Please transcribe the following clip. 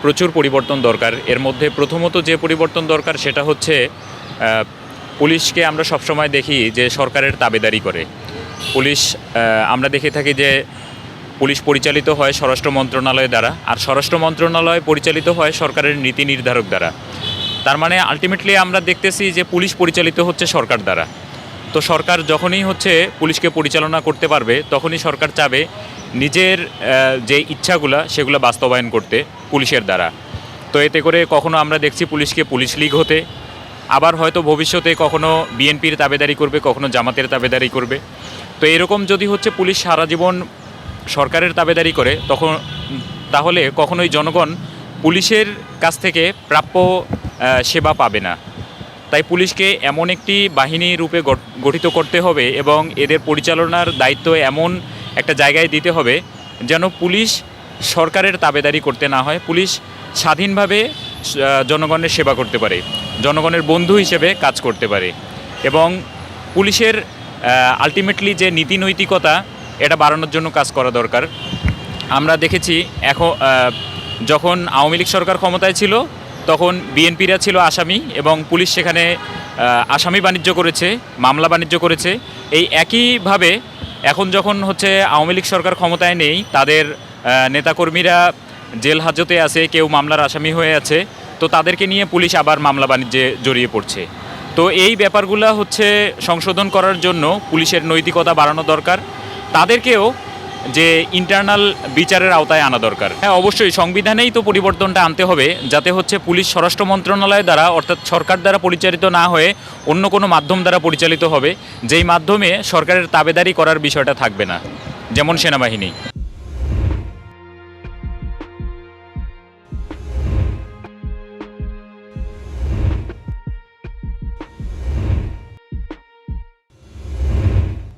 প্রচুর পরিবর্তন দরকার। এর মধ্যে প্রথমত যে পরিবর্তন দরকার সেটা হচ্ছে পুলিশকে আমরা সবসময় দেখি যে সরকারের তাবেদারি করে। পুলিশ আমরা দেখে থাকি যে পুলিশ পরিচালিত হয় স্বরাষ্ট্র মন্ত্রণালয় দ্বারা, আর স্বরাষ্ট্র মন্ত্রণালয় পরিচালিত হয় সরকারের নীতি নির্ধারক দ্বারা। তার মানে আলটিমেটলি আমরা দেখতেছি যে পুলিশ পরিচালিত হচ্ছে সরকার দ্বারা। তো সরকার যখনই হচ্ছে পুলিশকে পরিচালনা করতে পারবে, তখনই সরকার চাবে নিজের যে ইচ্ছাগুলা সেগুলো বাস্তবায়ন করতে পুলিশের দ্বারা। তো এতে করে কখনো আমরা দেখছি পুলিশকে পুলিশ লীগ হতে, আবার হয়তো ভবিষ্যতে কখনো বিএনপির তাবেদারি করবে, কখনো জামাতের তাবেদারি করবে। তো এরকম যদি হচ্ছে পুলিশ সারা জীবন সরকারের তাবেদারি করে, তাহলে কখনোই জনগণ পুলিশের কাছ থেকে প্রাপ্য সেবা পাবে না। তাই পুলিশকে এমন একটি বাহিনী রূপে গঠিত করতে হবে এবং এদের পরিচালনার দায়িত্ব এমন একটা জায়গায় দিতে হবে যেন পুলিশ সরকারের তাবেদারি করতে না হয়, পুলিশ স্বাধীনভাবে জনগণের সেবা করতে পারে, জনগণের বন্ধু হিসেবে কাজ করতে পারে। এবং পুলিশের আলটিমেটলি যে নীতি নৈতিকতা, এটা বাড়ানোর জন্য কাজ করা দরকার। আমরা দেখেছি যখন আওয়ামী লীগ সরকার ক্ষমতায় ছিল তখন বিএনপিরা ছিল আসামি এবং পুলিশ সেখানে আসামি বাণিজ্য করেছে, মামলা বাণিজ্য করেছে। এই একইভাবে এখন যখন হচ্ছে আওয়ামী লীগ সরকার ক্ষমতায় নেই, তাদের নেতাকর্মীরা জেল হাজতে আছে, কেউ মামলার আসামি হয়ে আছে, তো তাদেরকে নিয়ে পুলিশ আবার মামলা বাণিজ্যে জড়িয়ে পড়ছে। তো এই ব্যাপারগুলো হচ্ছে সংশোধন করার জন্য পুলিশের নৈতিকতা বাড়ানো দরকার, তাদেরকেও যে ইন্টারনাল বিচারের আওতায় আনা দরকার। হ্যাঁ, অবশ্যই সংবিধানেই তো পরিবর্তনটা আনতে হবে, যাতে হচ্ছে পুলিশ স্বরাষ্ট্র মন্ত্রণালয় দ্বারা, অর্থাৎ সরকার দ্বারা পরিচালিত না হয়ে অন্য কোনো মাধ্যম দ্বারা পরিচালিত হবে, যেই মাধ্যমে সরকারের তাবেদারি করার বিষয়টা থাকবে না, যেমন সেনাবাহিনী।